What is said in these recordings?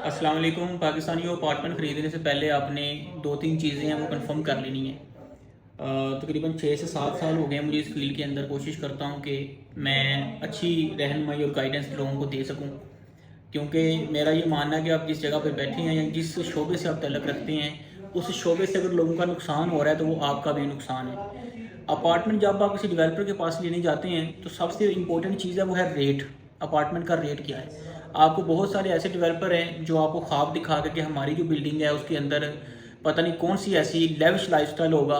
अस्सलाम वालेकुम पाकिस्तानियों। अपार्टमेंट ख़रीदने से पहले आपने दो तीन चीज़ें हैं वो कंफर्म कर लेनी है। तकरीबन 6 से 7 साल हो गए हैं मुझे इस फील्ड के अंदर। कोशिश करता हूँ कि मैं अच्छी रहनुमाई और गाइडेंस लोगों को दे सकूँ, क्योंकि मेरा ये मानना है कि आप जिस जगह पर बैठे हैं या जिस शोबे से आप तल्लक़ रखते हैं, उस शोबे से अगर लोगों का नुकसान हो रहा है तो वो आपका भी नुकसान है। अपार्टमेंट जब आप किसी डेवलपर के पास लेने जाते हैं तो सबसे इम्पोर्टेंट चीज़ है वो है रेट। अपार्टमेंट का रेट क्या है? आपको बहुत सारे ऐसे डेवलपर हैं जो आपको ख्वाब दिखा के कि हमारी जो बिल्डिंग है उसके अंदर पता नहीं कौन सी ऐसी लेविश लाइफस्टाइल होगा,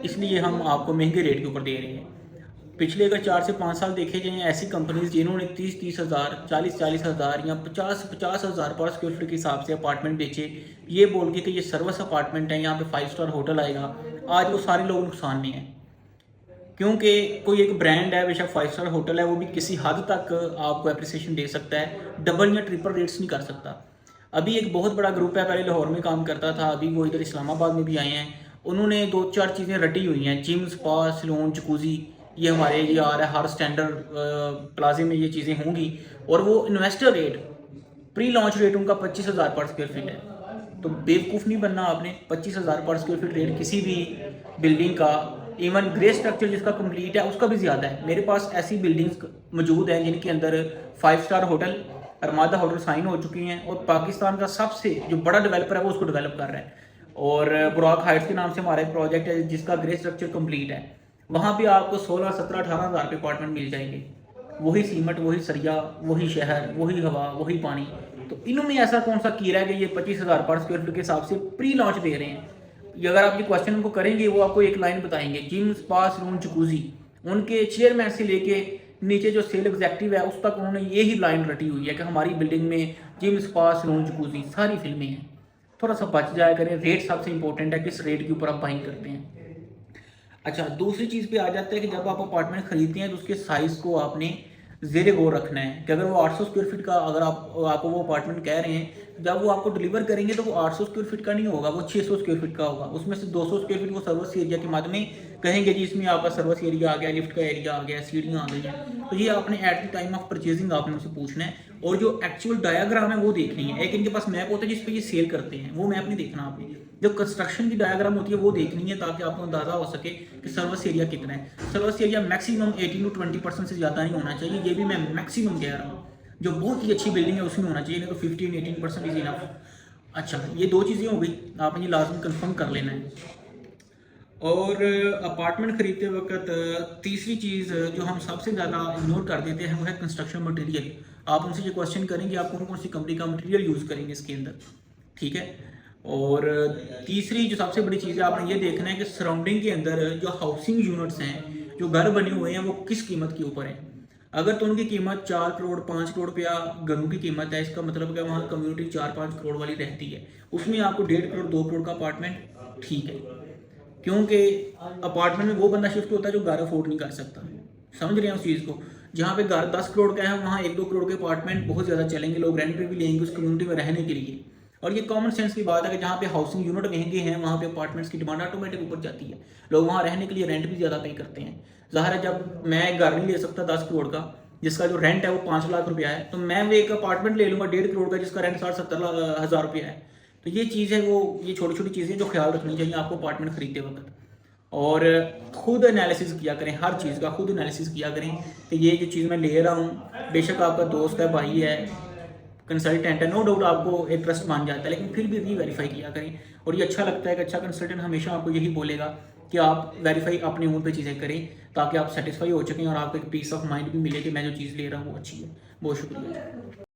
इसलिए हम आपको महंगे रेट के ऊपर दे रहे हैं। पिछले अगर 4 से 5 साल देखे जाएँ, ऐसी कंपनीज जिन्होंने 30-30 हज़ार, 40-40 हज़ार या 50-50 हज़ार पर स्क्वायर फीट के हिसाब से अपार्टमेंट बेचे, ये बोल के कि ये सर्विस अपार्टमेंट है, यहाँ पे 5 स्टार होटल आएगा। आज वो सारे लोग नुकसान में हैं, क्योंकि कोई एक ब्रांड है, बेशक 5 स्टार होटल है, वो भी किसी हद तक आपको एप्रिसिएशन दे सकता है, डबल या ट्रिपल रेट्स नहीं कर सकता। अभी एक बहुत बड़ा ग्रुप है, पहले लाहौर में काम करता था, अभी वो इधर इस्लामाबाद में भी आए हैं। उन्होंने 2-4 चीज़ें रटी हुई हैं, जिम, स्पा, सैलून, जकूज़ी। ये हमारे ये आ रहा है, हर स्टैंडर्ड प्लाजे में ये चीज़ें होंगी। और वो investor rate, pre launch rate उनका 25,000 पर स्क्वायर फीट है। तो बेवकूफ़ नहीं बनना आपने। 25,000 पर स्क्वायर फीट रेट किसी भी बिल्डिंग का, इवन ग्रे स्ट्रक्चर जिसका कंप्लीट है उसका भी ज़्यादा है। मेरे पास ऐसी बिल्डिंग्स मौजूद हैं जिनके अंदर 5 स्टार होटल, अरमादा होटल साइन हो चुकी हैं, और पाकिस्तान का सबसे जो बड़ा डेवलपर है वो उसको डेवलप कर रहा है। और बुराक हाइट्स के नाम से हमारा एक प्रोजेक्ट है जिसका ग्रे स्ट्रक्चर कंप्लीट है। वहाँ भी आपको 16, 17, 18 हज़ार पे अपार्टमेंट मिल जाएंगे। वही सीमेंट, वही सरिया, वही शहर, वही हवा, वही पानी। तो इन्होंने ऐसा कौन सा किया है कि ये 25,000 पर स्क्वायर फीट के हिसाब से प्री लॉन्च दे रहे हैं? ये अगर आप ये क्वेश्चन उनको करेंगे, वो आपको एक लाइन बताएंगे, जिम, स्पा, सैलून, जकूज़ी। उनके चेयरमैन से लेके नीचे जो सेल एग्जेक्टिव है उस तक उन्होंने यही लाइन रटी हुई है कि हमारी बिल्डिंग में जिम, स्पा, सैलून, जकूज़ी सारी फिल्में हैं। थोड़ा सा बच जाया करें। रेट सबसे इंपॉर्टेंट है, किस रेट के ऊपर आप बाइंग करते हैं। अच्छा, दूसरी चीज़ पे आ जाता है कि जब आप अपार्टमेंट खरीदते हैं तो उसके साइज़ को आपने ज़ेरे गौर रखना है कि अगर वो 800 स्क्वायर फीट का, अगर आपको वो अपार्टमेंट कह रहे हैं, तो जब वो आपको डिलीवर करेंगे तो वो 800 स्क्वायर फीट का नहीं होगा, वो 600 स्क्वायर फीट का होगा। उसमें से 200 स्क्वायर फीट वो सर्विस एरिया के माध्यम में कहेंगे जी इसमें आपका सर्विस एरिया आ गया, लिफ्ट का एरिया आ गया, सीढ़ियाँ आ गई हैं। तो ये आपने at the time of purchasing आपने उनसे पूछना है, और जो एक्चुअल डायाग्राम है वो देखनी है। एक इनके पास मैप होता है जिस पे ये सेल करते हैं, वो मैप नहीं देखना आपने। जो कंस्ट्रक्शन की डायग्राम होती है वो देखनी है, ताकि आपको अंदाजा हो सके कि सर्विस एरिया कितना है। सर्विस एरिया मैक्सिमम 18 to 20% से ज़्यादा नहीं होना चाहिए, ये भी मैं मैक्सिमम कह रहा हूँ। जो बहुत ही अच्छी बिल्डिंग है उसमें होना चाहिए, नहीं तो 15-18% इज इनफ। अच्छा, ये दो चीज़ें हो गई, आपने ये लाजमी कंफर्म कर लेना है। और अपार्टमेंट खरीदते वक्त तीसरी चीज़ जो हम सबसे ज़्यादा इग्नोर कर देते हैं वो है कंस्ट्रक्शन मटेरियल। आप उनसे ये क्वेश्चन करेंगे आप कौन कौन सी कंपनी का मटेरियल यूज़ करेंगे इसके अंदर, ठीक है। और तीसरी जो सबसे बड़ी चीज़ है, आपने ये देखना है कि सराउंडिंग के अंदर जो हाउसिंग यूनिट्स हैं, जो घर बने हुए हैं, वो किस कीमत के ऊपर हैं। अगर तो उनकी कीमत 4 करोड़ 5 करोड़ रुपया घरों की कीमत है, इसका मतलब कि वहाँ कम्युनिटी 4-5 करोड़ वाली रहती है, उसमें आपको 1.5 करोड़ 2 करोड़ का अपार्टमेंट ठीक है। क्योंकि अपार्टमेंट में वो बंदा शिफ्ट होता है जो घर अफोर्ड नहीं कर सकता। समझ रहे हैं उस चीज़ को। जहाँ पे घर 10 करोड़ का है, वहाँ 1-2 करोड़ के अपार्टमेंट बहुत ज़्यादा चलेंगे, लोग रेंट पे भी लेंगे उस कम्युनिटी में रहने के लिए। और ये कॉमन सेंस की बात है कि जहाँ पे हाउसिंग यूनिट महंगे हैं वहाँ पे अपार्टमेंट्स की डिमांड ऑटोमेटिक ऊपर जाती है। लोग वहाँ रहने के लिए रेंट भी ज़्यादा पे करते हैं। ज़ाहिर है, जब मैं एक घर नहीं ले सकता 10 करोड़ का, जिसका जो रेंट है वो 5 लाख रुपया है, तो मैं वो एक अपार्टमेंट ले लूँगा 1.5 करोड़ का जिसका रेंट 60-70 हज़ार रुपया है। तो ये चीज़ है, वो ये छोटी छोटी चीज़ें जो ख्याल रखनी चाहिए आपको अपार्टमेंट खरीदते वक्त। और खुद एनालिसिस किया करें, हर चीज़ का खुद एनालिसिस किया करें कि ये जो चीज़ मैं ले रहा हूँ, बेशक आपका दोस्त है, भाई है, कंसल्टेंट है, नो डाउट आपको एक ट्रस्ट मान जाता है, लेकिन फिर भी रीवेरीफाई किया करें। और ये अच्छा लगता है कि अच्छा कंसल्टेंट हमेशा आपको यही बोलेगा कि आप वेरीफाई अपने मुँह पे चीज़ें करें, ताकि आप सेटिस्फाई हो सकें और आपको एक पीस ऑफ माइंड भी मिले कि मैं जो चीज़ ले रहा हूँ वो अच्छी है। बहुत शुक्रिया।